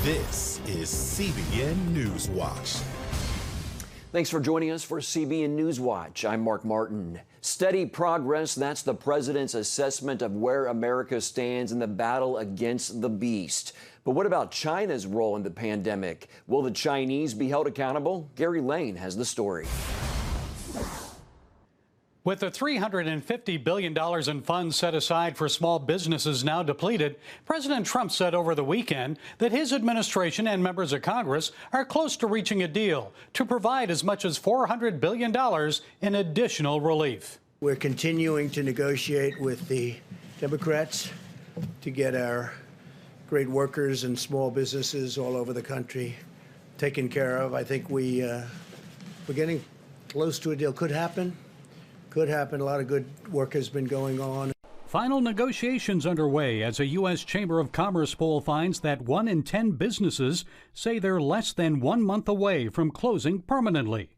This is CBN NewsWatch. Thanks for joining us for CBN NewsWatch. I'm Mark Martin. Steady progress, that's the president's assessment of where America stands in the battle against the beast. But what about China's role in the pandemic? Will the Chinese be held accountable? Gary Lane has the story. With the $350 billion in funds set aside for small businesses now depleted, President Trump said over the weekend that his administration and members of Congress are close to reaching a deal to provide as much as $400 billion in additional relief. We're continuing to negotiate with the Democrats to get our great workers and small businesses all over the country taken care of. I think we're getting close to a deal. Could happen. Could happen. A lot of good work has been going on. Final negotiations underway as a U.S. Chamber of Commerce poll finds that 1 in 10 businesses say they're less than 1 month away from closing permanently.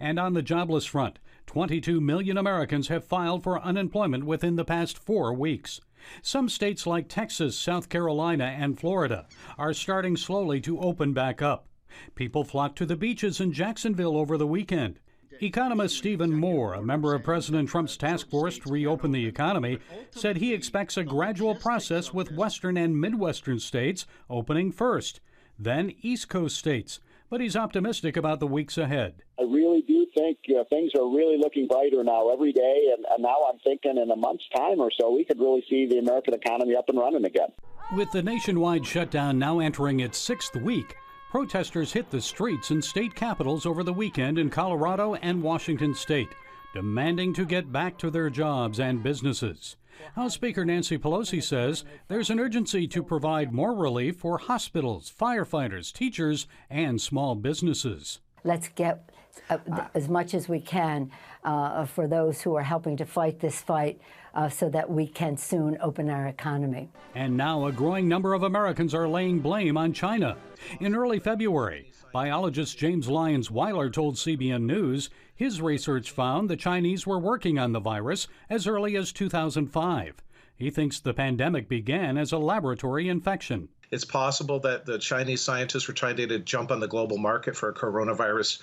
And on the jobless front, 22 million Americans have filed for unemployment within the past 4 weeks. Some states like Texas, South Carolina, and Florida are starting slowly to open back up. People flocked to the beaches in Jacksonville over the weekend. Economist Stephen Moore, a member of President Trump's task force to reopen the economy, said he expects a gradual process with western and midwestern states opening first, then East Coast states. But he's optimistic about the weeks ahead. I really do think things are really looking brighter now every day, and now I'm thinking in a month's time or so we could really see the American economy up and running again. With the nationwide shutdown now entering its 6th week, protesters hit the streets in state capitals over the weekend in Colorado and Washington state, demanding to get back to their jobs and businesses. House Speaker Nancy Pelosi says there's an urgency to provide more relief for hospitals, firefighters, teachers, and small businesses. Let's get as much as we can for those who are helping to fight this fight so that we can soon open our economy. And now a growing number of Americans are laying blame on China. In early February, biologist James Lyons-Weiler told CBN News his research found the Chinese were working on the virus as early as 2005. He thinks the pandemic began as a laboratory infection. It's possible that the Chinese scientists were trying to jump on the global market for a coronavirus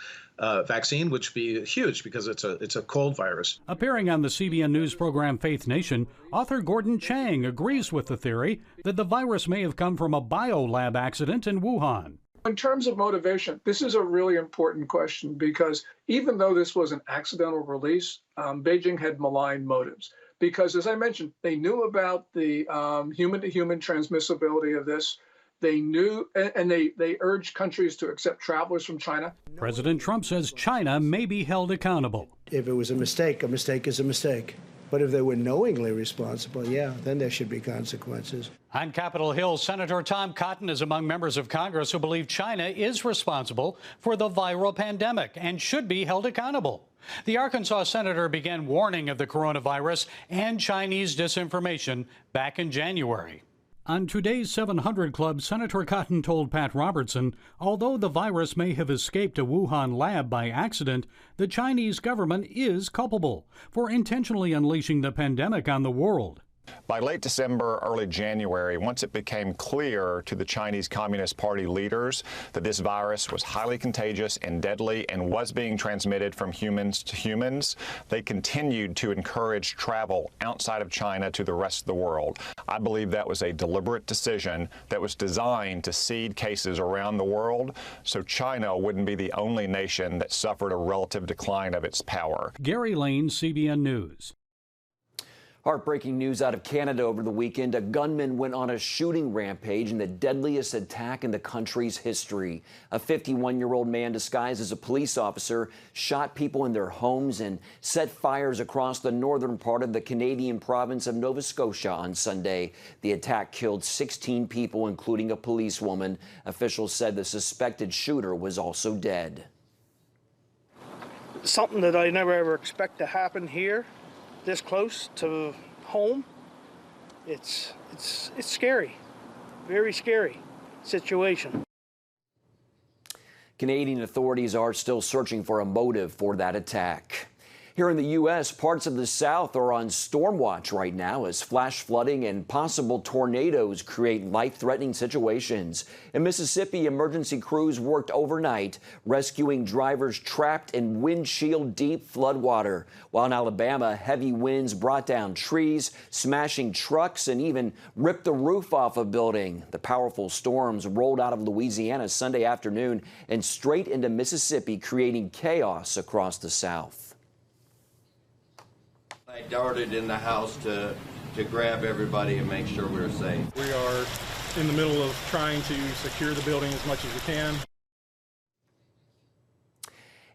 vaccine, which would be huge because it's a cold virus. Appearing on the CBN News program Faith Nation, author Gordon Chang agrees with the theory that the virus may have come from a biolab accident in Wuhan. In terms of motivation, this is a really important question because even though this was an accidental release, Beijing had malign motives. Because, as I mentioned, they knew about the human-to-human transmissibility of this. They knew, and they urged countries to accept travelers from China. President Trump says China may be held accountable. If it was a mistake is a mistake. But if they were knowingly responsible, yeah, then there should be consequences. On Capitol Hill, Senator Tom Cotton is among members of Congress who believe China is responsible for the viral pandemic and should be held accountable. The Arkansas senator began warning of the coronavirus and Chinese disinformation back in January. On today's 700 Club, Senator Cotton told Pat Robertson, although the virus may have escaped a Wuhan lab by accident, the Chinese government is culpable for intentionally unleashing the pandemic on the world. By late December, early January, once it became clear to the Chinese Communist Party leaders that this virus was highly contagious and deadly and was being transmitted from humans to humans, they continued to encourage travel outside of China to the rest of the world. I believe that was a deliberate decision that was designed to seed cases around the world so China wouldn't be the only nation that suffered a relative decline of its power. Gary Lane, CBN News. Heartbreaking news out of Canada over the weekend. A gunman went on a shooting rampage in the deadliest attack in the country's history. A 51-year-old man disguised as a police officer shot people in their homes and set fires across the northern part of the Canadian province of Nova Scotia on Sunday. The attack killed 16 people, including a policewoman. Officials said the suspected shooter was also dead. Something that I never ever expect to happen here. This close to home, it's scary, very scary situation. Canadian authorities are still searching for a motive for that attack. Here in the U.S., parts of the South are on storm watch right now as flash flooding and possible tornadoes create life-threatening situations. In Mississippi, emergency crews worked overnight, rescuing drivers trapped in windshield-deep floodwater. While in Alabama, heavy winds brought down trees, smashing trucks, and even ripped the roof off a building. The powerful storms rolled out of Louisiana Sunday afternoon and straight into Mississippi, creating chaos across the South. I darted in the house to grab everybody and make sure we were safe. We are in the middle of trying to secure the building as much as we can.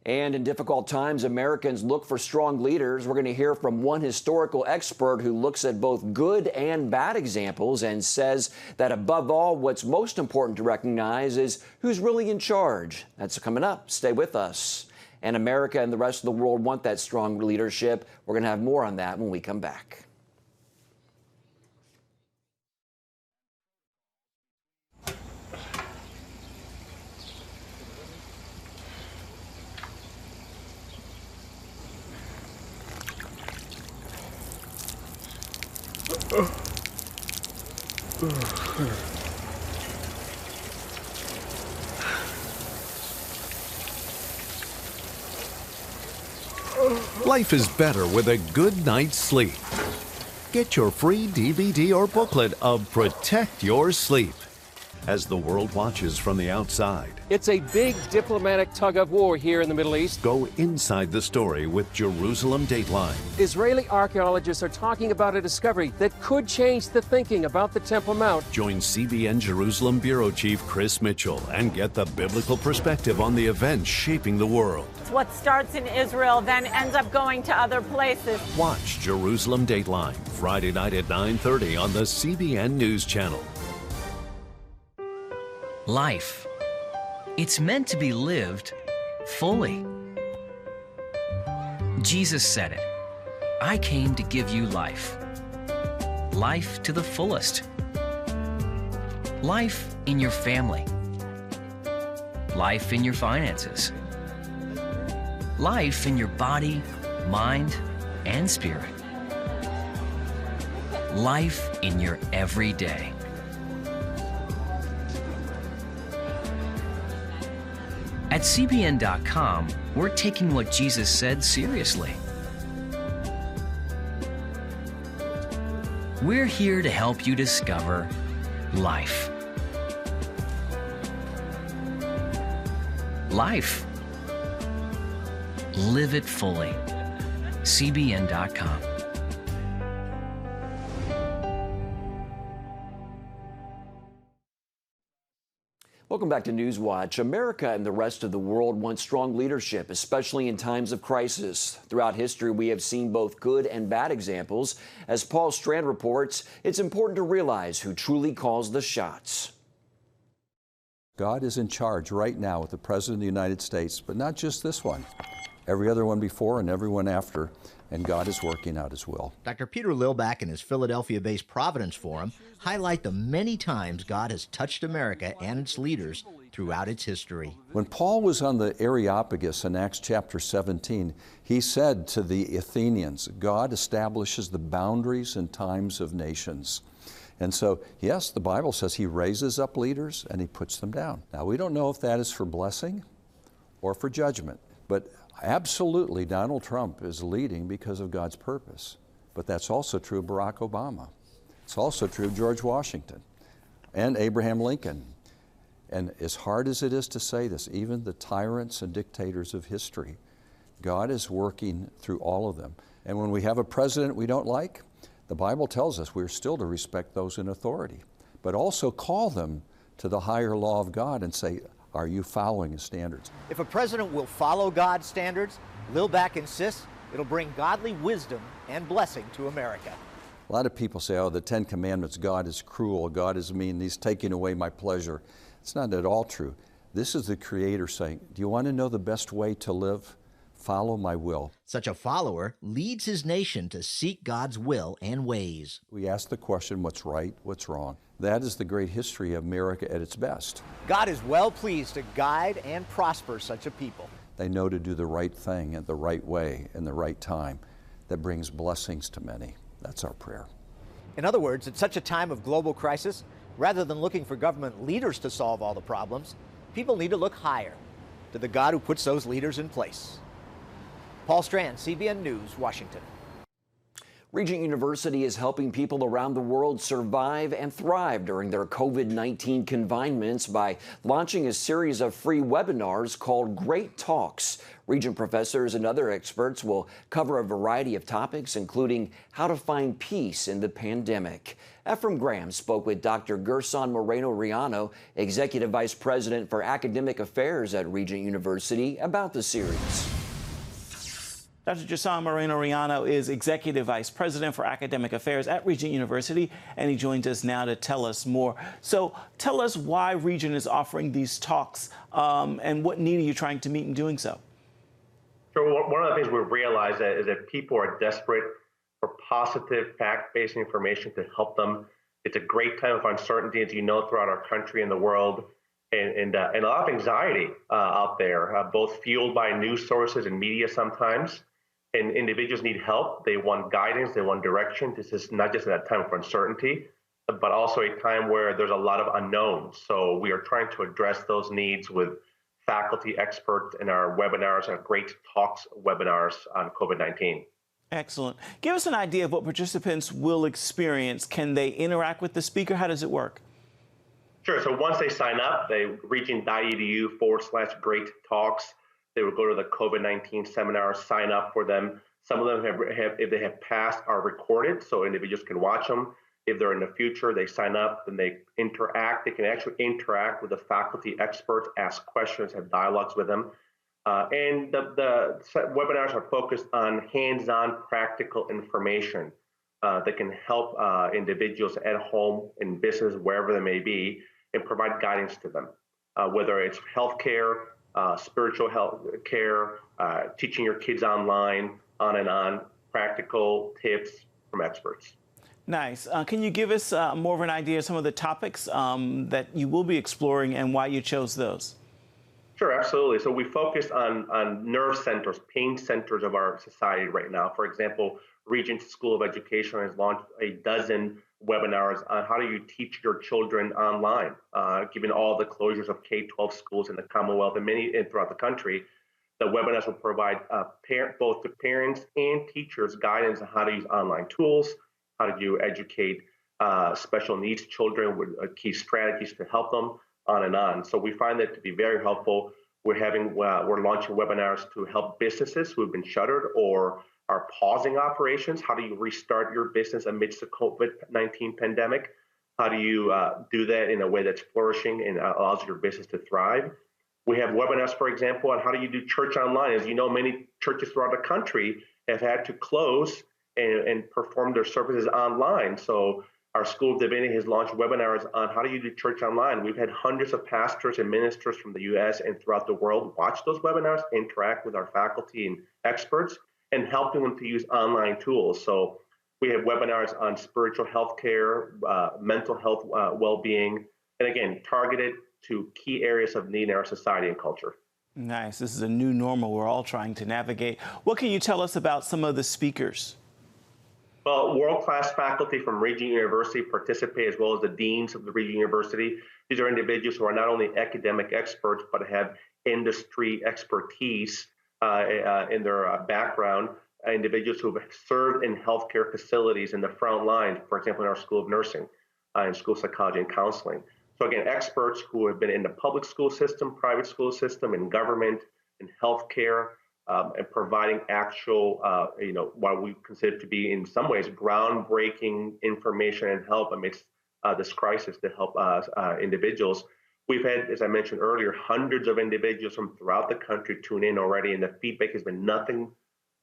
And in difficult times, Americans look for strong leaders. We're going to hear from one historical expert who looks at both good and bad examples and says that above all, what's most important to recognize is who's really in charge. That's coming up. Stay with us. And America and the rest of the world want that strong leadership. We're going to have more on that when we come back. Life is better with a good night's sleep. Get your free DVD or booklet of Protect Your Sleep as the world watches from the outside. It's a big diplomatic tug of war here in the Middle East. Go inside the story with Jerusalem Dateline. Israeli archaeologists are talking about a discovery that could change the thinking about the Temple Mount. Join CBN Jerusalem Bureau Chief Chris Mitchell and get the biblical perspective on the events shaping the world. What starts in Israel then ends up going to other places. Watch Jerusalem Dateline Friday night at 9:30 on the CBN News Channel. Life. It's meant to be lived fully. Jesus said it. I came to give you life. Life to the fullest. Life in your family. Life in your finances. Life in your body, mind, and spirit. Life in your everyday. At CBN.com, we're taking what Jesus said seriously. We're here to help you discover life. Life. Live it fully. CBN.com. Welcome back to Newswatch. America and the rest of the world want strong leadership, especially in times of crisis. Throughout history, we have seen both good and bad examples. As Paul Strand reports, it's important to realize who truly calls the shots. God is in charge right now with the President of the United States, but not just this one. Every other one before and every one after, and God is working out His will. Dr. Peter Lilback and his Philadelphia-based Providence Forum highlight the many times God has touched America and its leaders throughout its history. When Paul was on the Areopagus in Acts chapter 17, he said to the Athenians, God establishes the boundaries and times of nations. And so, yes, the Bible says He raises up leaders and He puts them down. Now, we don't know if that is for blessing or for judgment, but absolutely, Donald Trump is leading because of God's purpose. But that's also true of Barack Obama. It's also true of George Washington and Abraham Lincoln. And as hard as it is to say this, even the tyrants and dictators of history, God is working through all of them. And when we have a president we don't like, the Bible tells us we're still to respect those in authority, but also call them to the higher law of God and say, are you following His standards? If a president will follow God's standards, Lilback insists it'll bring godly wisdom and blessing to America. A lot of people say, oh, the Ten Commandments, God is cruel, God is mean, He's taking away my pleasure. It's not at all true. This is the Creator saying, do you want to know the best way to live? Follow my will. Such a follower leads his nation to seek God's will and ways. We ask the question, what's right, what's wrong? That is the great history of America at its best. God is well pleased to guide and prosper such a people. They know to do the right thing in the right way in the right time that brings blessings to many. That's our prayer. In other words, at such a time of global crisis, rather than looking for government leaders to solve all the problems, people need to look higher, to the God who puts those leaders in place. Paul Strand, CBN News, Washington. Regent University is helping people around the world survive and thrive during their COVID-19 confinements by launching a series of free webinars called Great Talks. Regent professors and other experts will cover a variety of topics, including how to find peace in the pandemic. Ephraim Graham spoke with Dr. Gerson Moreno-Riano, Executive Vice President for Academic Affairs at Regent University, about the series. Dr. Gerson Moreno-Riano is Executive Vice President for Academic Affairs at Regent University, and he joins us now to tell us more. So tell us why Regent is offering these talks and what need are you trying to meet in doing so? So one of the things we've realized is that people are desperate for positive, fact-based information to help them. It's a great time of uncertainty, as you know, throughout our country and the world, and a lot of anxiety out there, both fueled by news sources and media sometimes. And individuals need help. They want guidance. They want direction. This is not just a time of uncertainty, but also a time where there's a lot of unknowns. So we are trying to address those needs with faculty experts in our webinars, our Great Talks webinars on COVID-19. Excellent. Give us an idea of what participants will experience. Can they interact with the speaker? How does it work? Sure. So once they sign up, they regent.edu/Great Talks. They will go to the COVID-19 seminar, sign up for them. Some of them have, if they have passed, are recorded, so individuals can watch them. If they're in the future, they sign up, then they interact. They can actually interact with the faculty experts, ask questions, have dialogues with them. And the webinars are focused on hands-on practical information that can help individuals at home, in business, wherever they may be, and provide guidance to them, whether it's healthcare, spiritual health care, teaching your kids online, on and on, practical tips from experts. Nice. Can you give us more of an idea of some of the topics that you will be exploring and why you chose those? Sure, absolutely. So we focus on nerve centers, pain centers of our society right now. For example, Regent School of Education has launched a dozen webinars on how do you teach your children online, given all the closures of K-12 schools in the Commonwealth and many throughout the country. The webinars will provide both the parents and teachers guidance on how to use online tools, how do you educate special needs children with key strategies to help them, on and on. So we find that to be very helpful. We're launching webinars to help businesses who have been shuttered or are pausing operations. How do you restart your business amidst the COVID-19 pandemic? How do you do that in a way that's flourishing and allows your business to thrive? We have webinars, for example, on how do you do church online. As you know, many churches throughout the country have had to close and perform their services online. So our School of Divinity has launched webinars on how do you do church online. We've had hundreds of pastors and ministers from the U.S. and throughout the world watch those webinars, interact with our faculty and experts, and helping them to use online tools. So we have webinars on spiritual health care, mental health well-being, and again, targeted to key areas of need in our society and culture. Nice. This is a new normal we're all trying to navigate. What can you tell us about some of the speakers? Well, world-class faculty from Regent University participate, as well as the deans of the Regent University. These are individuals who are not only academic experts, but have industry expertise in their background, individuals who have served in healthcare facilities in the front line, for example, in our School of Nursing, and School of Psychology and Counseling. So again, experts who have been in the public school system, private school system, in government, in healthcare, and providing actual, what we consider to be in some ways groundbreaking information and help amidst this crisis to help individuals. We've had, as I mentioned earlier, hundreds of individuals from throughout the country tune in already, and the feedback has been nothing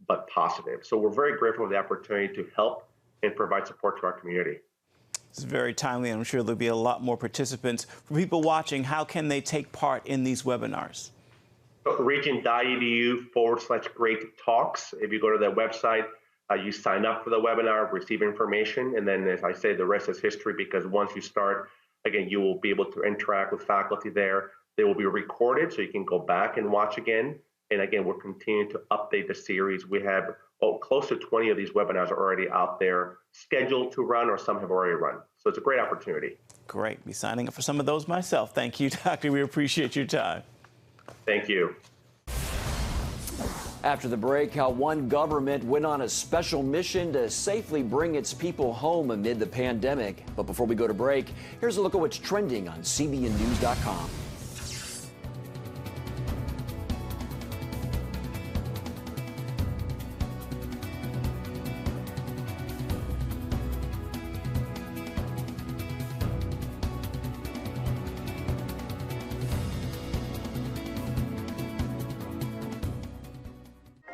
but positive. So we're very grateful for the opportunity to help and provide support to our community. It's very timely, and I'm sure there'll be a lot more participants. For people watching, how can they take part in these webinars? Regent.edu/Great Talks. If you go to that website, you sign up for the webinar, receive information, and then, as I say, the rest is history, because once you start, again, you will be able to interact with faculty there. They will be recorded, so you can go back and watch again. And again, we're continuing to update the series. We have close to 20 of these webinars are already out there, scheduled to run, or some have already run. So it's a great opportunity. Great. Be signing up for some of those myself. Thank you, Doctor. We appreciate your time. Thank you. After the break, how one government went on a special mission to safely bring its people home amid the pandemic. But before we go to break, here's a look at what's trending on CBNNews.com.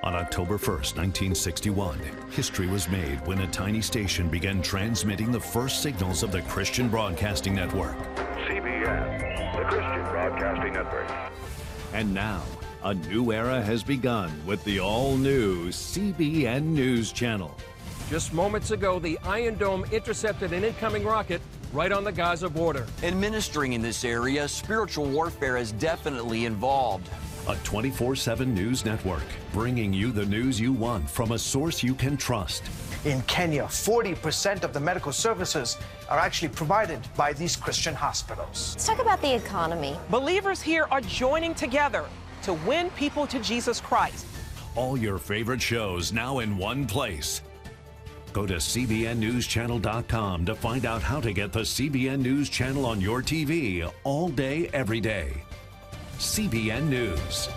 On October 1st, 1961, history was made when a tiny station began transmitting the first signals of the Christian Broadcasting Network. CBN, the Christian Broadcasting Network. And now, a new era has begun with the all-new CBN News Channel. Just moments ago, the Iron Dome intercepted an incoming rocket right on the Gaza border. Administering in this area, spiritual warfare is definitely involved. A 24/7 news network, bringing you the news you want from a source you can trust. In Kenya, 40% of the medical services are actually provided by these Christian hospitals. Let's talk about the economy. Believers here are joining together to win people to Jesus Christ. All your favorite shows now in one place. Go to CBNNewsChannel.com to find out how to get the CBN News Channel on your TV all day, every day. CBN News.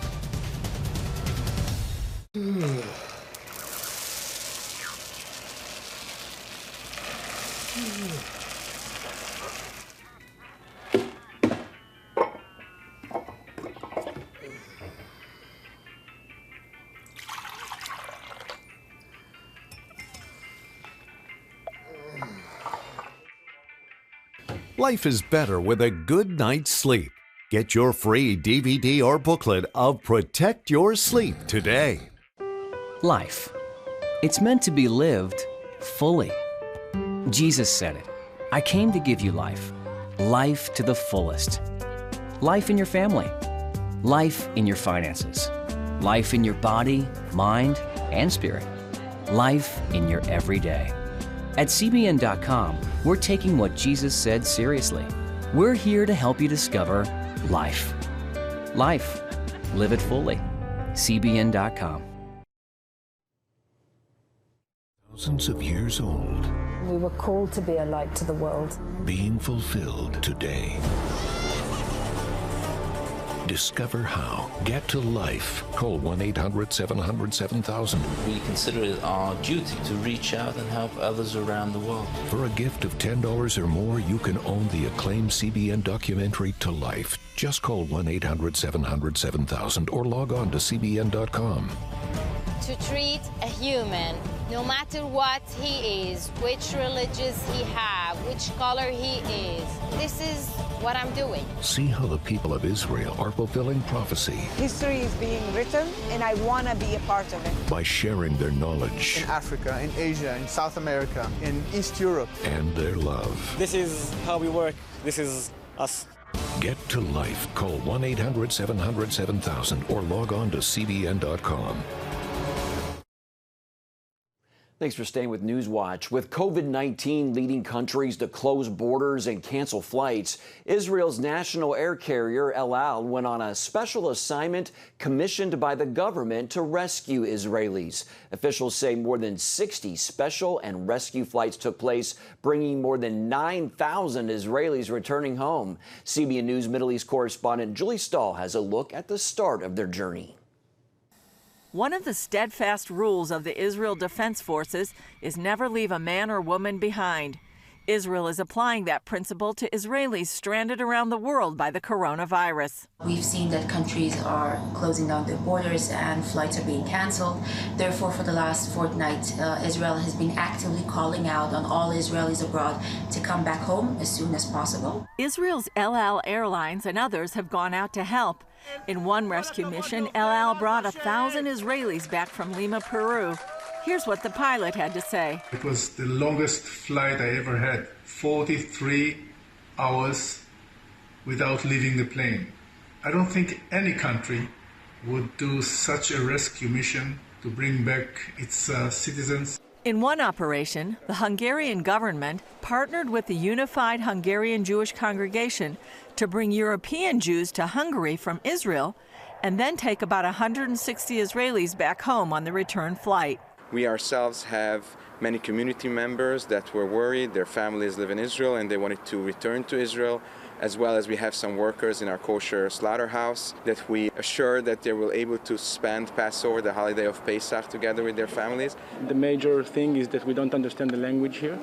Life is better with a good night's sleep. Get your free DVD or booklet of Protect Your Sleep today. Life. It's meant to be lived fully. Jesus said it. I came to give you life. Life to the fullest. Life in your family. Life in your finances. Life in your body, mind, and spirit. Life in your everyday. At CBN.com, we're taking what Jesus said seriously. We're here to help you discover life. Life. Live it fully. CBN.com. Thousands of years old. We were called to be a light to the world. Being fulfilled today. Discover how. Get to life. Call 1-800-700-7000. We consider it our duty to reach out and help others around the world. For a gift of $10 or more, you can own the acclaimed CBN documentary To Life. Just call 1-800-700-7000 or log on to CBN.com. To treat a human, no matter what he is, which religious he have, which color he is. This is what I'm doing. See how the people of Israel are fulfilling prophecy. History is being written, and I want to be a part of it. By sharing their knowledge. In Africa, in Asia, in South America, in East Europe. And their love. This is how we work. This is us. Get to life. Call 1-800-700-7000 or log on to CBN.com. Thanks for staying with Newswatch. With COVID-19 leading countries to close borders and cancel flights, Israel's national air carrier El Al went on a special assignment commissioned by the government to rescue Israelis. Officials say more than 60 special and rescue flights took place, bringing more than 9,000 Israelis returning home. CBN News Middle East correspondent Julie Stahl has a look at the start of their journey. One of the steadfast rules of the Israel Defense Forces is never leave a man or woman behind. Israel is applying that principle to Israelis stranded around the world by the coronavirus. We've seen that countries are closing down their borders and flights are being canceled. Therefore, for the last fortnight, Israel has been actively calling out on all Israelis abroad to come back home as soon as possible. Israel's El Al Airlines and others have gone out to help. In one rescue mission, El Al brought 1,000 Israelis back from Lima, Peru. Here's what the pilot had to say. It was the longest flight I ever had, 43 hours without leaving the plane. I don't think any country would do such a rescue mission to bring back its citizens. In one operation, the Hungarian government partnered with the Unified Hungarian Jewish Congregation to bring European Jews to Hungary from Israel and then take about 160 Israelis back home on the return flight. We ourselves have many community members that were worried their families live in Israel and they wanted to return to Israel, as well as we have some workers in our kosher slaughterhouse that we assure that they will able to spend Passover, the holiday of Pesach, together with their families. The major thing is that we don't understand the language here.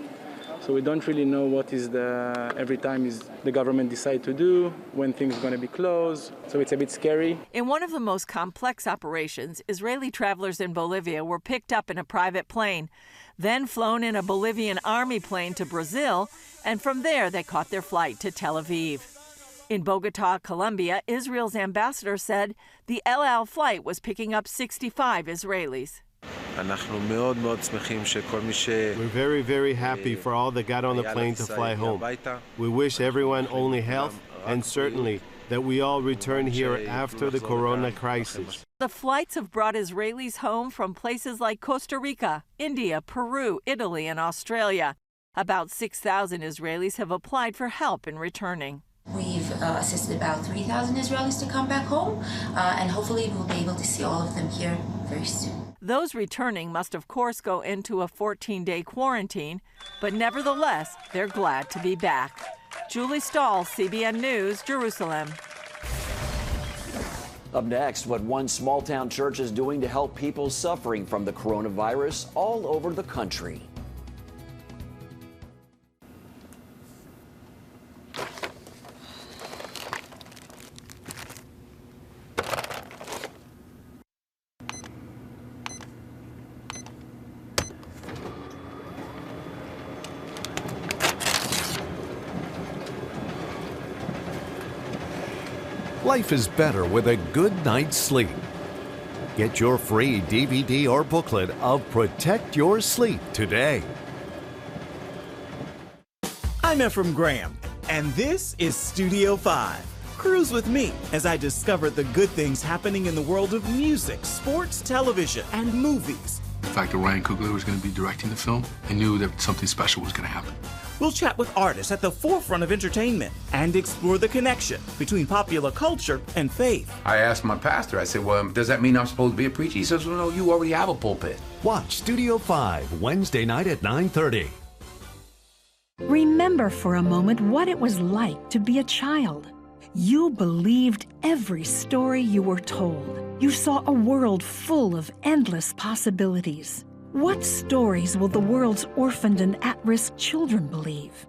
So we don't really know what is every time is the government decide to do, when things are going to be closed. So it's a bit scary. In one of the most complex operations, Israeli travelers in Bolivia were picked up in a private plane, then flown in a Bolivian army plane to Brazil, and from there they caught their flight to Tel Aviv. In Bogota, Colombia, Israel's ambassador said the El Al flight was picking up 65 Israelis. We're very, very happy for all that got on the plane to fly home. We wish everyone only health and certainly that we all return here after the corona crisis. The flights have brought Israelis home from places like Costa Rica, India, Peru, Italy, and Australia. About 6,000 Israelis have applied for help in returning. We've assisted about 3,000 Israelis to come back home, and hopefully we'll be able to see all of them here very soon. Those returning must, of course, go into a 14-day quarantine, but nevertheless, they're glad to be back. Julie Stahl, CBN News, Jerusalem. Up next, what one small-town church is doing to help people suffering from the coronavirus all over the country. Life is better with a good night's sleep. Get your free DVD or booklet of Protect Your Sleep today. I'm Ephraim Graham, and this is Studio 5. Cruise with me as I discover the good things happening in the world of music, sports, television, and movies. The fact that Ryan Coogler was going to be directing the film, I knew that something special was going to happen. We'll chat with artists at the forefront of entertainment and explore the connection between popular culture and faith. I asked my pastor, I said, well, does that mean I'm supposed to be a preacher? He says, well, no, you already have a pulpit. Watch Studio 5, Wednesday night at 9:30. Remember for a moment what it was like to be a child. You believed every story you were told. You saw a world full of endless possibilities. What stories will the world's orphaned and at-risk children believe?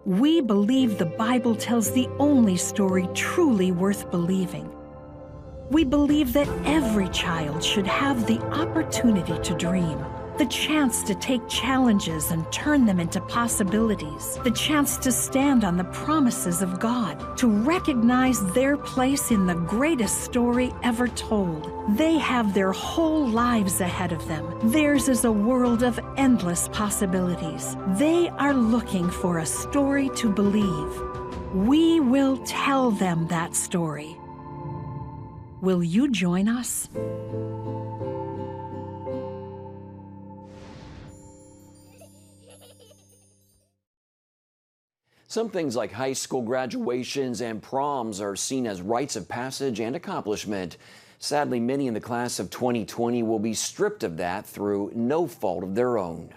We believe the Bible tells the only story truly worth believing. We believe that every child should have the opportunity to dream, the chance to take challenges and turn them into possibilities, the chance to stand on the promises of God, to recognize their place in the greatest story ever told. They have their whole lives ahead of them. Theirs is a world of endless possibilities. They are looking for a story to believe. We will tell them that story. Will you join us? Some things like high school graduations and proms are seen as rites of passage and accomplishment. Sadly, many in the class of 2020 will be stripped of that through no fault of their own.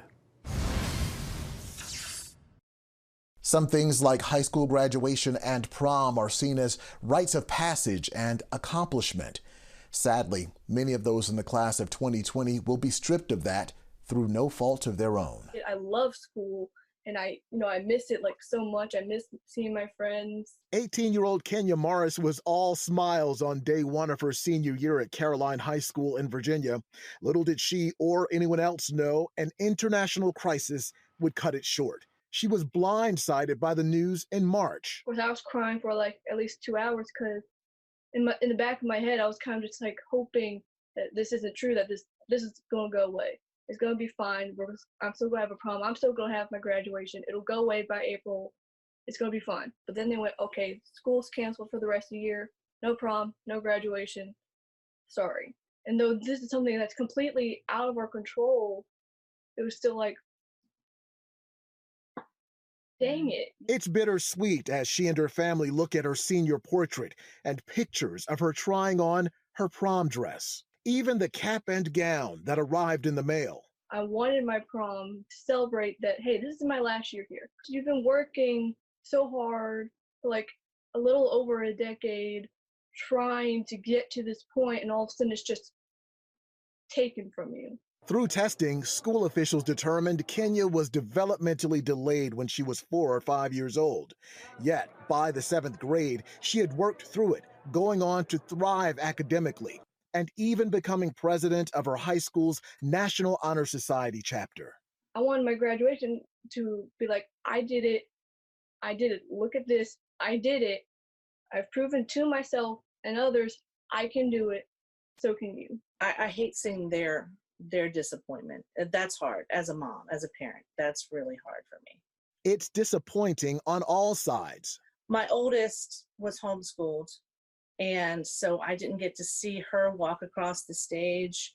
Some things like high school graduation and prom are seen as rites of passage and accomplishment. Sadly, many of those in the class of 2020 will be stripped of that through no fault of their own. I love school. And I miss it like so much. I miss seeing my friends. 18-year-old Kenya Morris was all smiles on day one of her senior year at Caroline High School in Virginia. Little did she or anyone else know an international crisis would cut it short. She was blindsided by the news in March. Of course, I was crying for like at least 2 hours because in the back of my head, I was kind of just like hoping that this isn't true, that this is going to go away. It's going to be fine. I'm still going to have a prom. I'm still going to have my graduation. It'll go away by April. It's going to be fine. But then they went, okay, school's canceled for the rest of the year. No prom, no graduation. sorry. And though this is something that's completely out of our control, it was still like, dang it. It's bittersweet as she and her family look at her senior portrait and pictures of her trying on her prom dress, even the cap and gown that arrived in the mail. I wanted my prom to celebrate that, hey, this is my last year here. You've been working so hard for like a little over a decade, trying to get to this point, and all of a sudden it's just taken from you. Through testing, school officials determined Kenya was developmentally delayed when she was 4 or 5 years old. Yet, by the 7th grade, she had worked through it, going on to thrive academically, and even becoming president of her high school's National Honor Society chapter. I wanted my graduation to be like, I did it. I did it. Look at this. I did it. I've proven to myself and others I can do it. So can you. I hate seeing their disappointment. That's hard as a mom, as a parent. That's really hard for me. It's disappointing on all sides. My oldest was homeschooled, and so I didn't get to see her walk across the stage.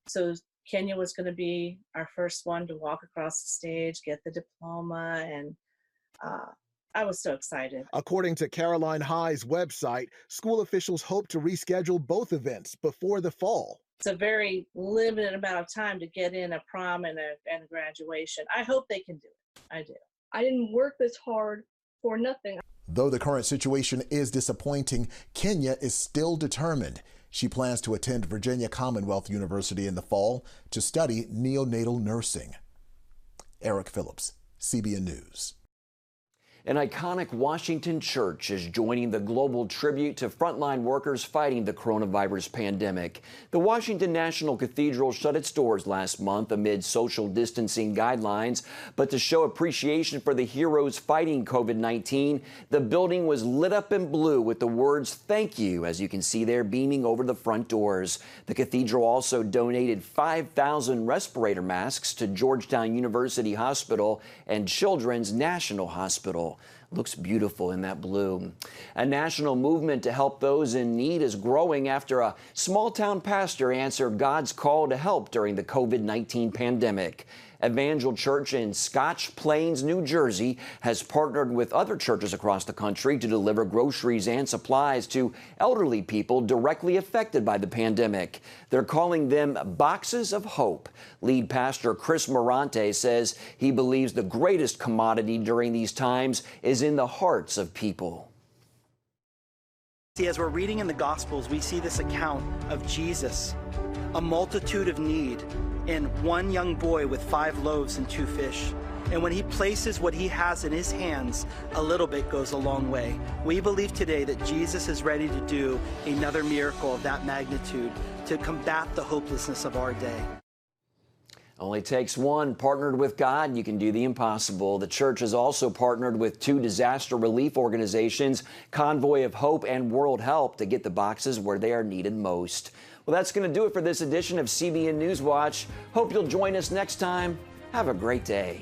So Kenya was going to be our first one to walk across the stage, get the diploma, and I was so excited. According to Caroline High's website, school officials hope to reschedule both events before the fall. It's a very limited amount of time to get in a prom and a graduation. I hope they can do it. I do. I didn't work this hard for nothing. Though the current situation is disappointing, Kenya is still determined. She plans to attend Virginia Commonwealth University in the fall to study neonatal nursing. Eric Phillips, CBN News. An iconic Washington church is joining the global tribute to frontline workers fighting the coronavirus pandemic. The Washington National Cathedral shut its doors last month amid social distancing guidelines, but to show appreciation for the heroes fighting COVID-19, the building was lit up in blue with the words "Thank you," as you can see there beaming over the front doors. The cathedral also donated 5,000 respirator masks to Georgetown University Hospital and Children's National Hospital. Looks beautiful in that blue. A national movement to help those in need is growing after a small-town pastor answered God's call to help during the COVID-19 pandemic. Evangel Church in Scotch Plains, New Jersey, has partnered with other churches across the country to deliver groceries and supplies to elderly people directly affected by the pandemic. They're calling them Boxes of Hope. Lead pastor Chris Morante says he believes the greatest commodity during these times is in the hearts of people. See, as we're reading in the Gospels, we see this account of Jesus, a multitude of need, and one young boy with 5 loaves and 2 fish. And when he places what he has in his hands, a little bit goes a long way. We believe today that Jesus is ready to do another miracle of that magnitude to combat the hopelessness of our day. Only takes one. Partnered with God, you can do the impossible. The church has also partnered with 2 disaster relief organizations, Convoy of Hope and World Help, to get the boxes where they are needed most. Well, that's going to do it for this edition of CBN News Watch. Hope you'll join us next time. Have a great day.